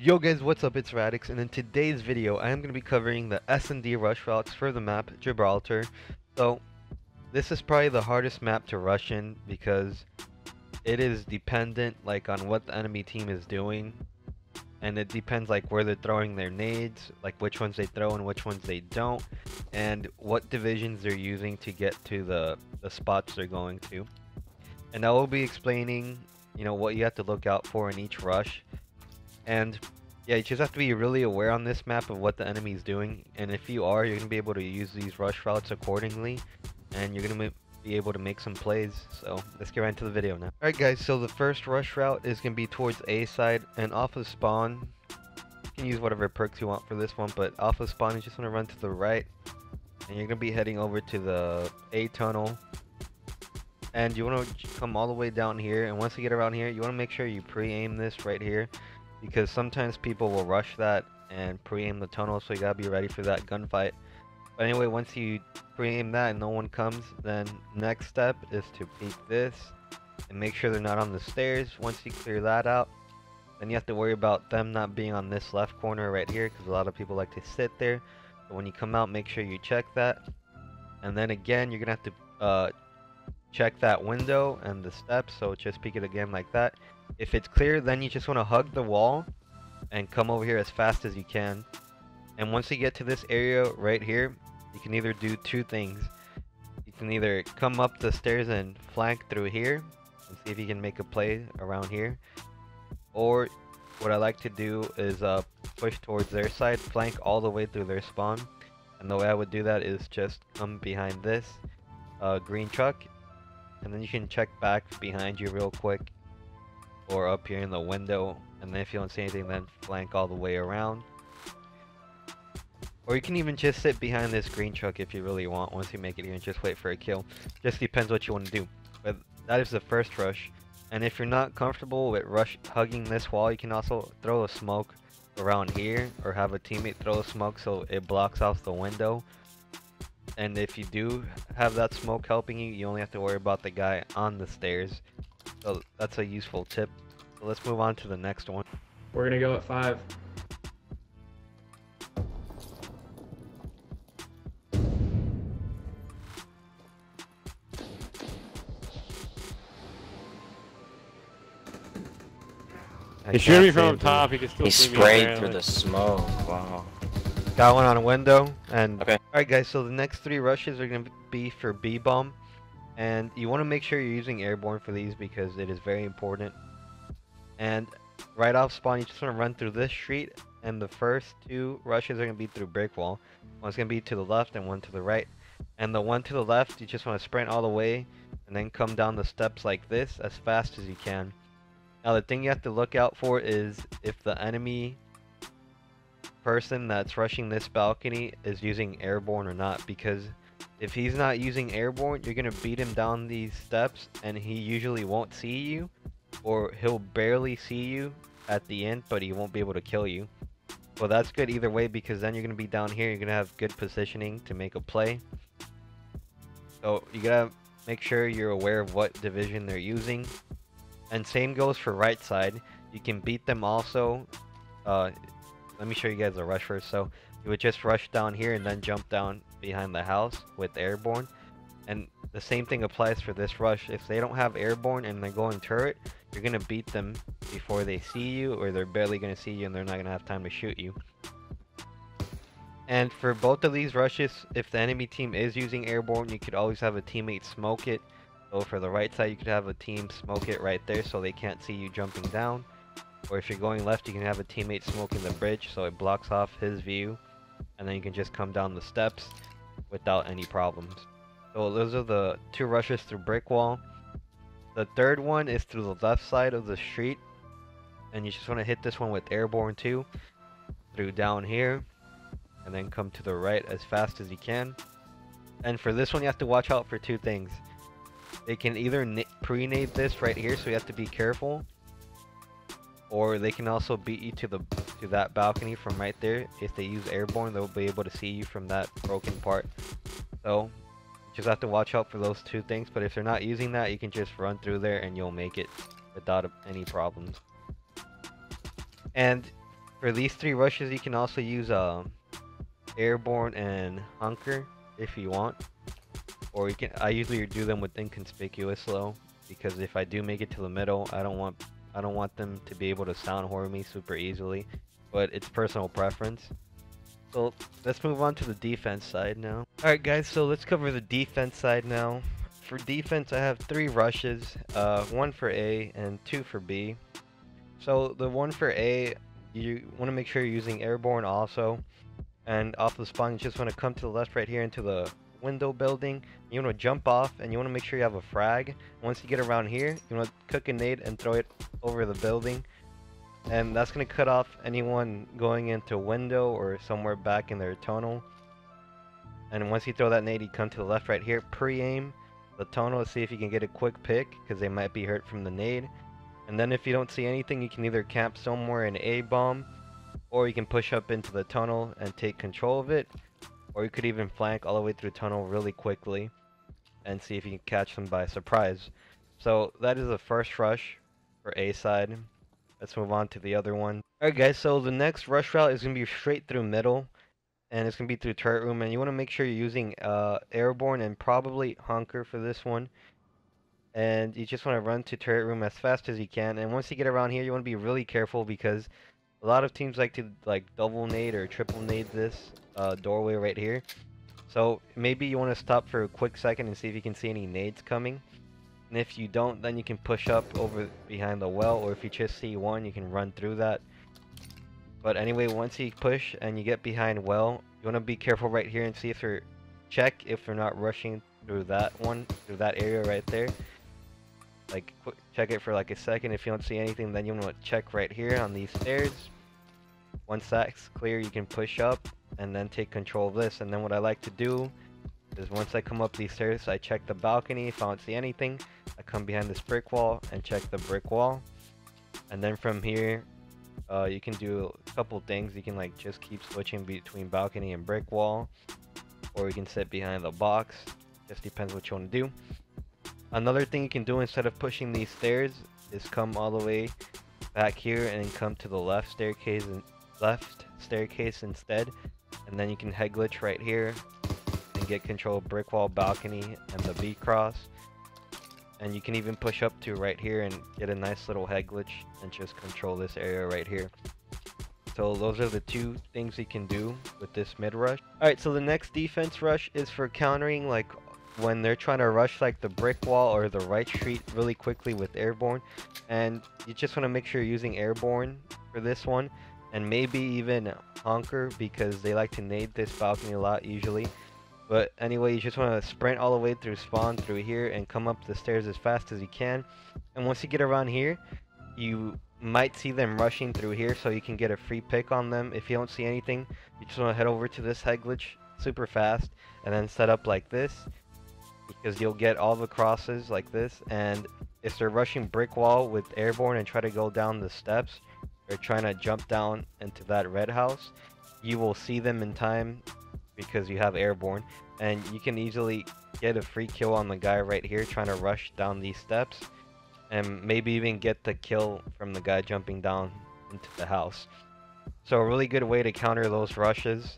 Yo guys, what's up? It's Radix, and in today's video I am going to be covering the S&D rush routes for the map Gibraltar. So this is probably the hardest map to rush in because it is dependent like on what the enemy team is doing, and it depends like where they're throwing their nades, like which ones they throw and which ones they don't, and what divisions they're using to get to the spots they're going to. And I will be explaining, what you have to look out for in each rush. And yeah, you just have to be really aware on this map of what the enemy is doing, and if you are, you're going to be able to use these rush routes accordingly, and you're going to be able to make some plays. So let's get right into the video now. Alright guys, so the first rush route is going to be towards A side, and off of spawn, you can use whatever perks you want for this one, but off of spawn you just want to run to the right, and you're going to be heading over to the A tunnel. And you want to come all the way down here, and once you get around here, you want to make sure you pre-aim this right here, because sometimes people will rush that and pre-aim the tunnel, so you gotta be ready for that gunfight. But anyway, once you pre-aim that and no one comes, then next step is to peek this and make sure they're not on the stairs. Once you clear that out, then you have to worry about them not being on this left corner right here, because a lot of people like to sit there. So when you come out, make sure you check that, and then again you're gonna have to check that window and the steps, so just peek it again like that. If it's clear, then you just want to hug the wall and come over here as fast as you can. And once you get to this area right here, you can either do two things. You can either come up the stairs and flank through here and see if you can make a play around here, or what I like to do is push towards their side, flank all the way through their spawn. And the way I would do that is just come behind this green truck, and then you can check back behind you real quick, or up here in the window, and then if you don't see anything, then flank all the way around. Or you can even just sit behind this green truck if you really want. Once you make it here, and just wait for a kill. Just depends what you want to do. But that is the first rush. And if you're not comfortable with hugging this wall, you can also throw a smoke around here, or have a teammate throw a smoke so it blocks off the window. And if you do have that smoke helping you, you only have to worry about the guy on the stairs. So that's a useful tip. So let's move on to the next one. We're gonna go at 5. He shooting me from up top, he can still He see me. sprayed through the smoke. Wow. Got one on a window, and Okay. alright guys, so the next 3 rushes are going to be for B-bomb, and you want to make sure you're using airborne for these because it is very important. And right off spawn, you just want to run through this street, and the first 2 rushes are going to be through brick wall. One's going to be to the left and one to the right, and the one to the left, you just want to sprint all the way and then come down the steps like this as fast as you can. Now the thing you have to look out for is if the enemy person that's rushing this balcony is using airborne or not, because if he's not using airborne, you're gonna beat him down these steps and he usually won't see you, or he'll barely see you at the end, but he won't be able to kill you. Well, that's good either way, because then you're gonna be down here, you're gonna have good positioning to make a play. So you gotta make sure you're aware of what division they're using. And same goes for right side. You can beat them also. Let me show you guys the rush first. So you would just rush down here and then jump down behind the house with airborne. And the same thing applies for this rush. If they don't have airborne and they're going turret, you're going to beat them before they see you, or they're barely going to see you and they're not going to have time to shoot you. And for both of these rushes, if the enemy team is using airborne, you could always have a teammate smoke it. So for the right side, you could have a team smoke it right there so they can't see you jumping down. Or if you're going left, you can have a teammate smoking the bridge so it blocks off his view, and then you can just come down the steps without any problems. So those are the 2 rushes through brick wall. The third one is through the left side of the street, and you just want to hit this one with airborne too, through down here, and then come to the right as fast as you can. And for this one, you have to watch out for 2 things. They can either pre-nade this right here, so you have to be careful, or they can also beat you to that balcony from right there. If they use airborne, they'll be able to see you from that broken part. So you just have to watch out for those 2 things. But if they're not using that, you can just run through there and you'll make it without any problems. And For these 3 rushes, you can also use airborne and hunker if you want, or you can. I usually do them with inconspicuous slow, because if I do make it to the middle, I don't want them to be able to sound whore me super easily, but it's personal preference. So let's move on to the defense side now. Alright guys, so let's cover the defense side now. For defense, I have 3 rushes, 1 for A and 2 for B. So the 1 for A, you want to make sure you're using airborne also. And off the spawn, you just want to come to the left right here into the window building. You want to jump off, and you want to make sure you have a frag. Once you get around here, you want to cook a nade and throw it over the building. And that's going to cut off anyone going into window or somewhere back in their tunnel. And once you throw that nade, you come to the left right here, pre-aim the tunnel to see if you can get a quick pick, because they might be hurt from the nade. And then if you don't see anything, you can either camp somewhere in A-bomb, or you can push up into the tunnel and take control of it, or you could even flank all the way through the tunnel really quickly and see if you can catch them by surprise. So that is the first rush for A side. Let's move on to the other one. Alright guys, so the next rush route is going to be straight through middle, and it's going to be through turret room, and you want to make sure you're using airborne and probably hunker for this one. And you just want to run to turret room as fast as you can, and once you get around here, you want to be really careful, because a lot of teams like to double nade or triple nade this doorway right here. So maybe you want to stop for a quick second and see if you can see any nades coming. And if you don't, then you can push up over behind the well, or if you just see one, you can run through that. But anyway, once you push and you get behind well, you want to be careful right here and see if they're if they're not rushing through that area right there. Like, check it for like a second. If you don't see anything, then you want to check right here on these stairs. Once that's clear, you can push up and then take control of this. And then what I like to do is, once I come up these stairs, I check the balcony. If I don't see anything, I come behind this brick wall and check the brick wall. And then from here, you can do a couple things. You can like just keep switching between balcony and brick wall, or you can sit behind the box. Just depends what you want to do. Another thing you can do instead of pushing these stairs is come all the way back here and then come to the left staircase instead, and then you can head glitch right here and get control of brick wall, balcony, and the B cross. And you can even push up to right here and get a nice little head glitch and just control this area right here. So those are the 2 things you can do with this mid rush. Alright, so the next defense rush is for countering like when they're trying to rush like the brick wall or the right street really quickly with airborne. And you just want to make sure you're using airborne for this one, and maybe even hunker, because they like to nade this balcony a lot usually. But anyway, you just want to sprint all the way through spawn through here and come up the stairs as fast as you can. And once you get around here, you might see them rushing through here, so you can get a free pick on them. If you don't see anything, you just want to head over to this head glitch super fast and then set up like this, because you'll get all the crosses like this. And if they're rushing brick wall with airborne and try to go down the steps, or trying to jump down into that red house, you will see them in time because you have airborne, and you can easily get a free kill on the guy right here trying to rush down these steps, and maybe even get the kill from the guy jumping down into the house. So a really good way to counter those rushes.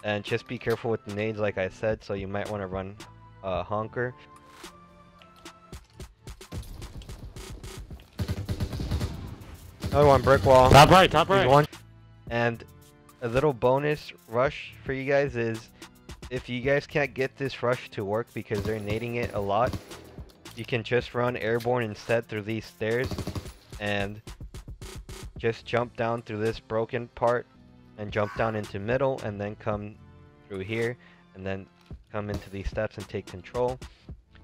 And just be careful with the nades like I said, so you might want to run honker. Another one, brick wall. Top right, top right. One. And a little bonus rush for you guys is, if you guys can't get this rush to work because they're nading it a lot, you can just run airborne instead through these stairs and just jump down through this broken part and jump down into middle, and then come through here and then come into these steps and take control.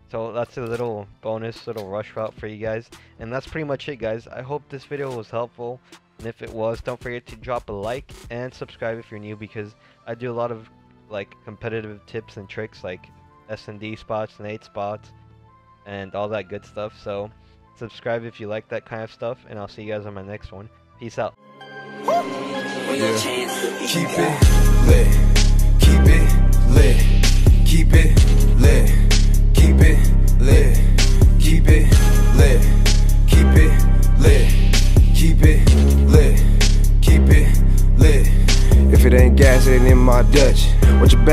So that's a little bonus, little rush route for you guys. And that's pretty much it, guys. I hope this video was helpful. And if it was, don't forget to drop a like and subscribe if you're new, because I do a lot of like competitive tips and tricks like S&D spots, nade spots, and all that good stuff. So subscribe if you like that kind of stuff, and I'll see you guys on my next one. Peace out. Yeah. Keep it lit. Keep it lit. Keep it lit. Keep it lit, keep it lit, keep it lit, keep it lit, keep it lit. If it ain't gas, it ain't in my Dutch. What you back?